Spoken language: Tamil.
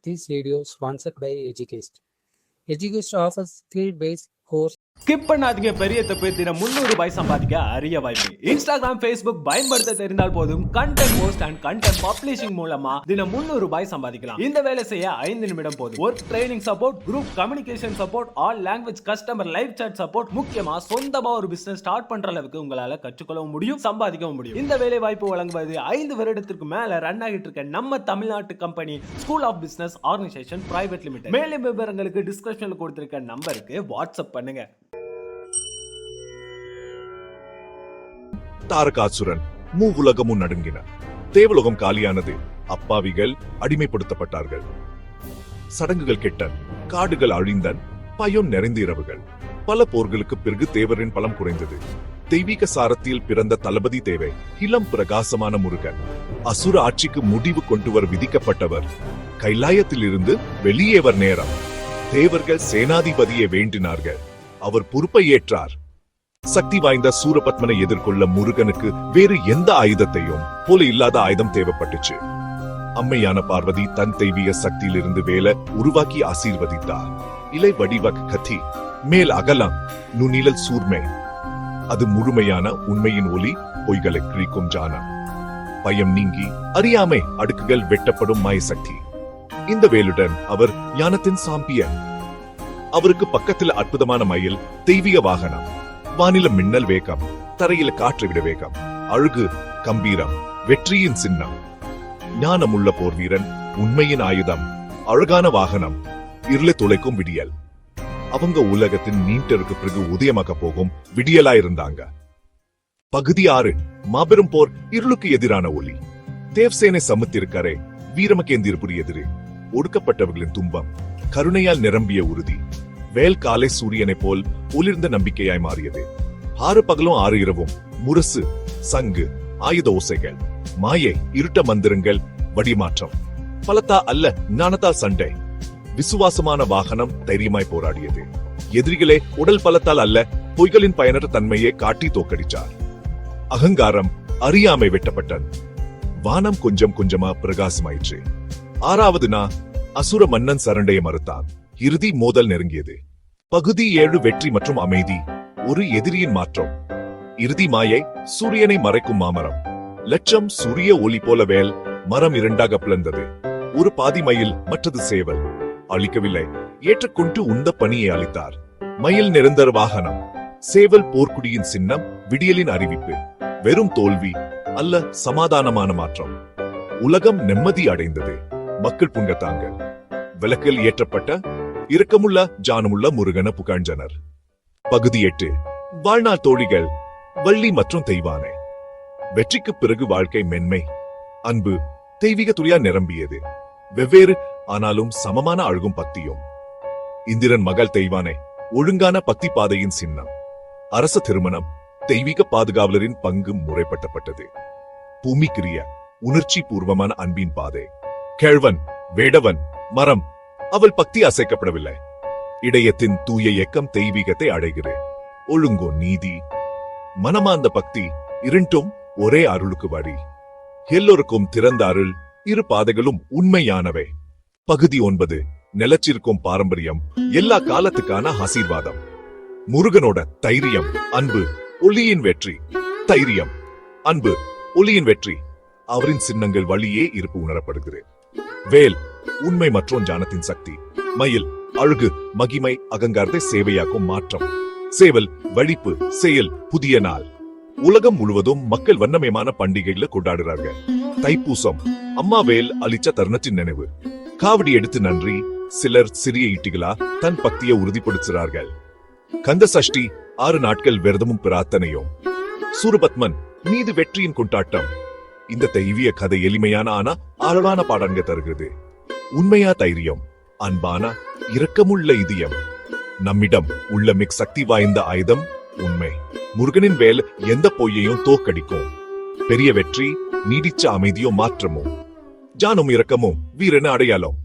This video is sponsored by Educast. Educast offers skill-based course. Skip பண்ணாதீங்க. பெரிய தப்பு. தினம் 300 ரூபாய் சம்பாதிக்க அரிய வாய்ப்பு. இன்ஸ்டாகிராம், ஃபேஸ்புக் பயன்படுத்த தெரிந்தால் போதும் content post and content publishing மூலமா தினம் 300 ரூபாய் சம்பாதிக்கலாம். இந்த வேலை செய்ய 5 நிமிடம் போதும். Work training support, group communication support, all language customer live chat support, முக்கியமா சொந்தமா ஒரு பிசினஸ் ஸ்டார்ட் பண்ற அளவுக்கு உங்களால கற்றுக்கொள்ளவும் முடியும், சம்பாதிக்கவும் முடியும். இந்த வேலை வாய்ப்பு வழங்குவது 5 வருடத்திற்கு மேல ரன் ஆகிட்டு இருக்க நம்ம தமிழ்நாட்டு company school of business organisation private limited. மேலும் விவரங்களுக்கு டிஸ்கிரிப்ஷன்ல கொடுத்திருக்க நம்பருக்கு வாட்ஸ்அப் பண்ணுங்க. தாரகாசுரன் மூவுலகமும் நடுங்கின. தேவலோகம் காலியானது. அப்பாவிகள் அடிமைப்படுத்தப்பட்டார்கள். சடங்குகள் கெட்டன், காடுகள் அழிந்தன், பயம் நிறைந்த இரவுகள். பல போர்களுக்கு பிறகு தேவரின் பலம் குறைந்தது. தெய்வீக சாரத்தில் பிறந்த தளபதி தேவை, இளம் பிரகாசமான முருகன். அசுர ஆட்சிக்கு முடிவு கொண்டு வர விதிக்கப்பட்டவர். கைலாயத்தில் இருந்து வெளியேவர் நேரம். தேவர்கள் சேனாதிபதியை வேண்டினார்கள். அவர் பொறுப்பை ஏற்றார். சக்தி வாய்ந்த சூரபத்மனை எதிர்கொள்ள முருகனுக்கு வேறு எந்த ஆயுதத்தையும் போல இல்லாத ஆயுதம் தேவைப்பட்டுச்சு. அம்மையான பார்வதி தன் தெய்வீக சக்தியிலிருந்து வேலை உருவாக்கி ஆசீர்வதித்தார். இலை வடிவ கத்தி, மேல் அகலம், நுண்ணிழல் சூர்மை. அது முழுமையான உண்மையின் ஒளி, பொய்களை கிழிக்கும் ஜானம். பயம் நீங்கி அறியாமை அடுக்குகள் வெட்டப்படும் மாயசக்தி. இந்த வேலுடன் அவர் ஞானத்தின் சாம்பியன். அவருக்கு பக்கத்தில் அற்புதமான மயில், தெய்வீக வாகனம். வானில மின்னல் வேகம், தரையில காற்று விட வேகம். அழகு, கம்பீரம், வெற்றியின் சின்னம். ஞானமுள்ள போர் வீரன், உண்மையின் ஆயுதம், அழகான வாகனம், இருளை துளைக்கும் விடியல். அவங்க உலகத்தின் நீண்டருக்கு பிறகு உதயமாக போகும் விடியலாயிருந்தாங்க. பகுதி 6. மாபெரும் போர், இருளுக்கு எதிரான ஒளி. தேவ்சேனை சமுத்திருக்கரை, வீரமகேந்திரபுரி எதிரி. ஒடுக்கப்பட்டவர்களின் துன்பம், கருணையால் நிரம்பிய உறுதி. வேல் காலை சூரியனை போல் ஒளிர்ந்த நம்பிக்கையாய் மாறியது. 6 பகலும் 6 இரவும், முரசு, சங்கு, ஆயுத ஓசைகள், மாயை, இருட்ட மந்திரங்கள், வடிமாற்றம். பலத்தா அல்ல, ஞானத்தால் சண்டை. விசுவாசமான வாகனம் தைரியமாய் போராடியது. எதிரிகளே உடல் பலத்தால் அல்ல, பொய்களின் பயனற்ற தன்மையை காட்டி தோக்கடிச்சார். அகங்காரம், அறியாமை வெட்டப்பட்டன். வானம் கொஞ்சம் கொஞ்சமா பிரகாசமாயிற்று. 6வது நாள் அசுர மன்னன் சரண்டைய மறுத்தான். இறுதி மோதல் நெருங்கியது. பகுதி 7. வெற்றி மற்றும் அமைதி. ஒரு எதிரியின் மாற்றம். இறுதி மாயை, சூரியனை மறைக்கும் மாமரம். லட்சம் சூரிய ஒளி போல வேல், மரம் 2ஆக பிளந்தது. ஒரு பாதி மயில், மற்றது சேவல். அழிக்கவில்லை, ஏற்றுக்கொண்டு உந்த பணியை அளித்தார். மயில் நிரந்தர வாகனம், சேவல் போர்க்குடியின் சின்னம், விடியலின் அறிவிப்பு. வெறும் தோல்வி அல்ல, சமாதானமான மாற்றம். உலகம் நிம்மதி அடைந்தது. மக்கள் புங்கத்தாங்க. விளக்கில் ஏற்றப்பட்ட இரக்கமுள்ள ஜானமுள்ள முருகன புகழ்ந்தனர். பகுதி 8. வாழ்நாள் தோழிகள், வள்ளி மற்றும் தெய்வானை. வெற்றிக்கு பிறகு வாழ்க்கை மென்மை, அன்பு, தெய்வீக துளியா நிரம்பியது. வெவ்வேறு ஆனாலும் சமமான அழகும் பக்தியும். இந்திரன் மகள் தெய்வானை, ஒழுங்கான பக்தி பாதையின் சின்னம். அரச திருமணம், தெய்வீக பாதுகாவலரின் பங்கு முறைப்பட்டப்பட்டது. பூமி கிரிய, உணர்ச்சி பூர்வமான அன்பின் பாதை. கேழ்வன், வேடவன், மரம். அவள் பக்தி அசைக்கப்படவில்லை. இடையத்தின் தூய இயக்கம் தெய்வீகத்தை அடைகிறேன். ஒழுங்கோ நீதி, மனமார்ந்த பக்தி, இரண்டும் ஒரே அருளுக்கு வழி. எல்லோருக்கும் திறந்த அருள், இரு பாதைகளும் உண்மையானவை. பகுதி 9. நிலச்சிருக்கும் பாரம்பரியம், எல்லா காலத்துக்கான ஆசீர்வாதம். முருகனோட தைரியம், அன்பு, ஒளியின் வெற்றி. தைரியம், அன்பு, ஒளியின் வெற்றி. அவரின் சின்னங்கள் வழியே இருப்பு உணரப்படுகிறது. வேல், உண்மை மற்றும் ஞானத்தின் சக்தி. மயில், அழகு, மகிமை, அகங்காரத்தை சேவையாக்கும் மாற்றம். சேவல், வழிப்பு, செயல், புதிய நாள். உலகம் முழுவதும் மக்கள் வண்ணமயமான பண்டிகைகளை கொண்டாடுறார்கள். தைப்பூசம், அம்மா வேல் அளிச்ச தருணத்தின் நினைவு. காவடி எடுத்து நன்றி. சிலர் சிறிய ஈட்டிகளா தன் பக்தியை உறுதிப்படுத்துகிறார்கள். கந்த சஷ்டி, 6 நாட்கள் விரதமும் பிரார்த்தனையும். சூரபத்மன் மீது வெற்றியின் கொண்டாட்டம். இந்த தெய்வீக கதை எளிமையான ஆனா ஆழமான பாடங்க தருகிறது. உண்மையா தைரியம், அன்பான இரக்கமுள்ள இதயம். நம்மிடம் உள்ள மிக சக்தி வாய்ந்த ஆயுதம் உண்மை. முருகனின் வேல் எந்த பொய்யையும் தோக்கடிக்கும். பெரிய வெற்றி, நீடிச்ச அமைதியும் மாற்றமும். ஜானும் இரக்கமும் வீரன அடையாளம்.